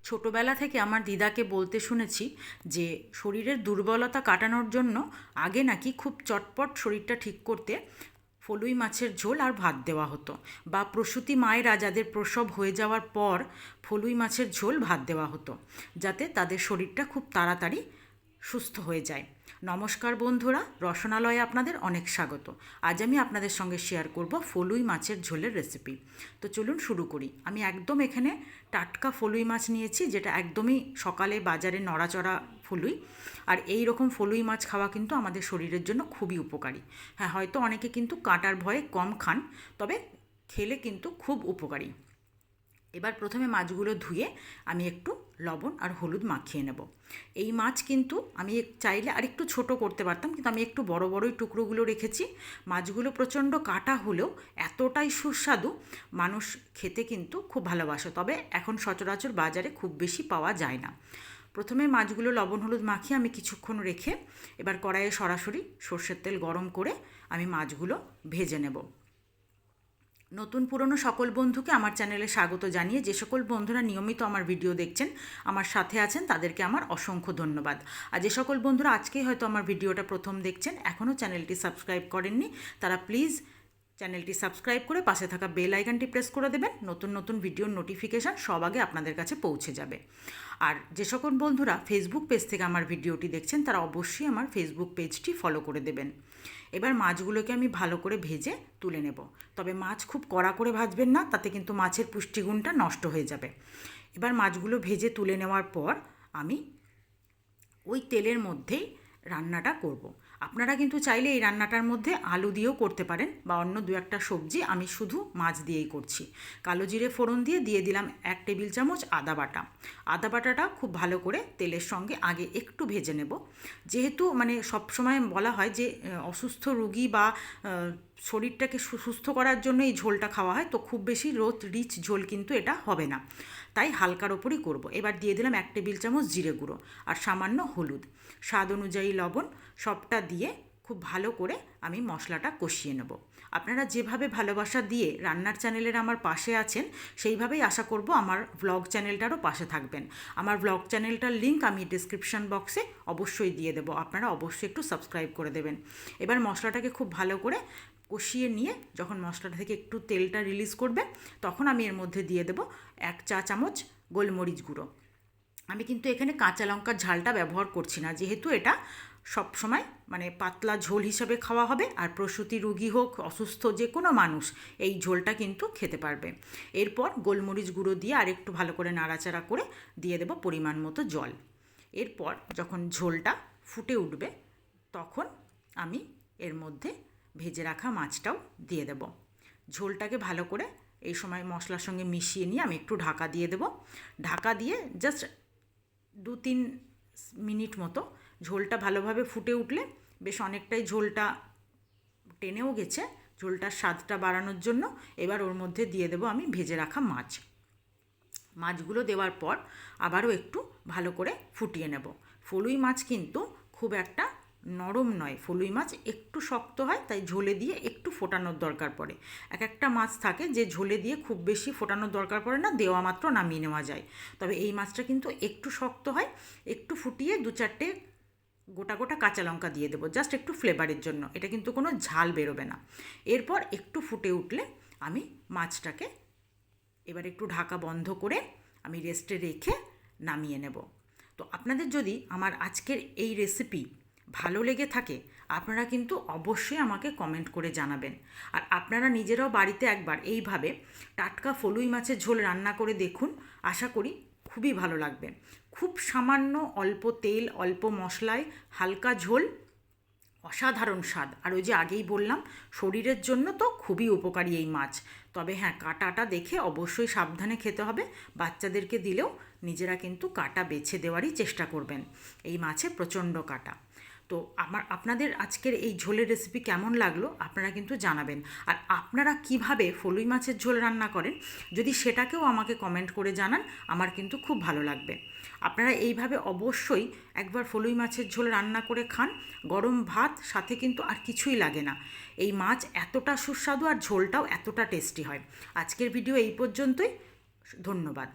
ছোটোবেলা থেকে আমার দিদাকে বলতে শুনেছি যে শরীরের দুর্বলতা কাটানোর জন্য আগে নাকি খুব চটপট শরীরটা ঠিক করতে ফলুই মাছের ঝোল আর ভাত দেওয়া হতো, বা প্রসূতি মায়েরা যাদের প্রসব হয়ে যাওয়ার পর ফলুই মাছের ঝোল ভাত দেওয়া হতো, যাতে তাদের শরীরটা খুব তাড়াতাড়ি সুস্থ হয়ে যায়। নমস্কার বন্ধুরা, রসনালয়ে আপনাদের অনেক স্বাগত। আজ আমি আপনাদের সঙ্গে শেয়ার করব ফলুই মাছের ঝোলের রেসিপি। তো চলুন শুরু করি। আমি একদম এখানে টাটকা ফলুই মাছ নিয়েছি, যেটা একদমই সকালে বাজারে নড়াচড়া ফলুই। আর এই রকম ফলুই মাছ খাওয়া কিন্তু আমাদের শরীরের জন্য খুবই উপকারী। হ্যাঁ, হয়তো অনেকে কিন্তু কাঁটার ভয়ে কম খান, তবে খেলে কিন্তু খুব উপকারী। এবার প্রথমে মাছগুলো ধুয়ে আমি একটু লবণ আর হলুদ মাখিয়ে নেব। এই মাছ কিন্তু আমি চাইলে আরেকটু ছোট করতে পারতাম, কিন্তু আমি একটু বড় বড়ই টুকরোগুলো রেখেছি। মাছগুলো প্রচণ্ড কাটা হলেও এতটাই সুস্বাদু, মানুষ খেতে কিন্তু খুব ভালোবাসে, তবে এখন সচরাচর বাজারে খুব বেশি পাওয়া যায় না। প্রথমে মাছগুলো লবণ হলুদ মাখিয়ে আমি কিছুক্ষণ রেখে এবার কড়াইয়ে সরাসরি সর্ষের তেল গরম করে আমি মাছগুলো ভেজে নেব। নতুন পুরনো সকল বন্ধুকে আমার চ্যানেলে স্বাগত জানিয়ে যে সকল বন্ধুরা নিয়মিত আমার ভিডিও দেখছেন, আমার সাথে আছেন, তাদেরকে আমার অসংখ্য ধন্যবাদ। আর যে সকল বন্ধুরা আজকেই হয়তো আমার ভিডিওটা প্রথম দেখছেন, এখনও চ্যানেলটি সাবস্ক্রাইব করেননি, তারা প্লিজ চ্যানেলটি সাবস্ক্রাইব করে পাশে থাকা বেল আইকনটি প্রেস করে দেবেন। নতুন নতুন ভিডিওর নোটিফিকেশান সব আগে আপনাদের কাছে পৌঁছে যাবে। আর যে সকল বন্ধুরা ফেসবুক পেজ থেকে আমার ভিডিওটি দেখছেন, তারা অবশ্যই আমার ফেসবুক পেজটি ফলো করে দেবেন। এবার মাছগুলোকে আমি ভালো করে ভেজে তুলে নেব, তবে মাছ খুব কড়া করে ভাজবেন না, তাতে কিন্তু মাছের পুষ্টিগুণটা নষ্ট হয়ে যাবে। এবার মাছগুলো ভেজে তুলে নেওয়ার পর আমি ওই তেলের মধ্যেই রান্নাটা করব। আপনারা কিন্তু চাইলে এই রান্নাটার মধ্যে আলু দিয়েও করতে পারেন, বা অন্য দু একটা সবজি। আমি শুধু মাছ দিয়েই করছি। কালো জিরে ফোড়ন দিয়ে দিলাম 1 টেবিল চামচ আদা বাটা। আদা বাটাটা খুব ভালো করে তেলের সঙ্গে আগে একটু ভেজে নেব। যেহেতু সবসময় বলা হয় যে অসুস্থ রুগী বা শরীরটাকে সুস্থ করার জন্য এই ঝোলটা খাওয়া হয়, তো খুব বেশি রিচ ঝোল কিন্তু এটা হবে না, তাই হালকার ওপরই করব। এবার দিয়ে দিলাম 1 টেবিল চামচ জিরে গুঁড়ো আর সামান্য হলুদ, স্বাদ অনুযায়ী লবণ, সবটা দিয়ে খুব ভালো করে আমি মশলাটা কষিয়ে নেব। আপনারা যেভাবে ভালোবাসা দিয়ে রান্নার চ্যানেলের আমার পাশে আছেন, সেইভাবেই আশা করব আমার ব্লগ চ্যানেলটারও পাশে থাকবেন। আমার ব্লগ চ্যানেলটার লিঙ্ক আমি ডিসক্রিপশন বক্সে অবশ্যই দিয়ে দেবো, আপনারা অবশ্যই একটু সাবস্ক্রাইব করে দেবেন। এবার মশলাটাকে খুব ভালো করে কষিয়ে নিয়ে যখন মশলাটা থেকে একটু তেলটা রিলিজ করবে, তখন আমি এর মধ্যে দিয়ে দেবো 1 চা চামচ গোলমরিচ গুঁড়ো। আমি কিন্তু এখানে কাঁচা লঙ্কার ঝালটা ব্যবহার করছি না, যেহেতু এটা সব সময় পাতলা ঝোল হিসাবে খাওয়া হবে, আর প্রসূতি রোগী হোক অসুস্থ যে কোনো মানুষ এই ঝোলটা কিন্তু খেতে পারবে। এরপর গোলমরিচ গুঁড়ো দিয়ে আর একটু ভালো করে নাড়াচাড়া করে দিয়ে দেবো পরিমাণ মতো জল। এরপর যখন ঝোলটা ফুটে উঠবে, তখন আমি এর মধ্যে ভেজে রাখা মাছটাও দিয়ে দেব। ঝোলটাকে ভালো করে এই সময় মশলার সঙ্গে মিশিয়ে নিয়ে আমি একটু ঢাকা দিয়ে দেব। ঢাকা দিয়ে জাস্ট 2-3 মিনিট মতো ঝোলটা ভালোভাবে ফুটে উঠলে, বেশ অনেকটাই ঝোলটা টেনেও গেছে, ঝোলটার স্বাদটা বাড়ানোর জন্য এবার ওর মধ্যে দিয়ে দেবো আমি ভেজে রাখা মাছ। মাছগুলো দেওয়ার পর আবারও একটু ভালো করে ফুটিয়ে নেব। ফলুই মাছ কিন্তু খুব একটা নরম নয়, ফলুই মাছ একটু শক্ত হয়, তাই ঝোলে দিয়ে একটু ফোটানোর দরকার পড়ে। এক একটা মাছ থাকে যে ঝোলে দিয়ে খুব বেশি ফোটানোর দরকার পড়ে না, দেওয়া মাত্র নামিয়ে নেওয়া যায়, তবে এই মাছটা কিন্তু একটু শক্ত হয়। একটু ফুটিয়ে 2-4টে গোটা গোটা কাঁচা লঙ্কা দিয়ে দেবো, জাস্ট একটু ফ্লেভারের জন্য, এটা কিন্তু কোনো ঝাল বেরোবে না। এরপর একটু ফুটে উঠলে আমি মাছটাকে এবার একটু ঢাকা বন্ধ করে আমি রেস্টে রেখে নামিয়ে নেব। তো আপনাদের যদি আমার আজকের এই রেসিপি ভালো লেগে থাকে, আপনারা কিন্তু অবশ্যই আমাকে কমেন্ট করে জানাবেন। আর আপনারা নিজেরাও বাড়িতে একবার এইভাবে টাটকা ফলুই মাছের ঝোল রান্না করে দেখুন, আশা করি খুবই ভালো লাগবে। খুব সামান্য অল্প তেল, অল্প মশলায় হালকা ঝোল, অসাধারণ স্বাদ। আর ওই যে আগেই বললাম, শরীরের জন্য তো খুবই উপকারী এই মাছ। তবে হ্যাঁ, কাঁটাটা দেখে অবশ্যই সাবধানে খেতে হবে। বাচ্চাদেরকে দিলেও নিজেরা কিন্তু কাঁটা বেছে দেওয়ারই চেষ্টা করবেন, এই মাছে প্রচণ্ড কাঁটা। তো আপনাদের আজকের এই ঝোলের রেসিপি কেমন লাগলো আপনারা কিন্তু জানাবেন। আর আপনারা কিভাবে ফলুই মাছের ঝোল রান্না করেন, যদি সেটাকেও আমাকে কমেন্ট করে জানান, আমার কিন্তু খুব ভালো লাগবে। আপনারা এইভাবে অবশ্যই একবার ফলুই মাছের ঝোল রান্না করে খান, গরম ভাত সাথে কিন্তু আর কিছুই লাগে না। এই মাছ এতটা সুস্বাদু আর ঝোলটাও এতটা টেস্টি হয়। আজকের ভিডিও এই পর্যন্তই, ধন্যবাদ।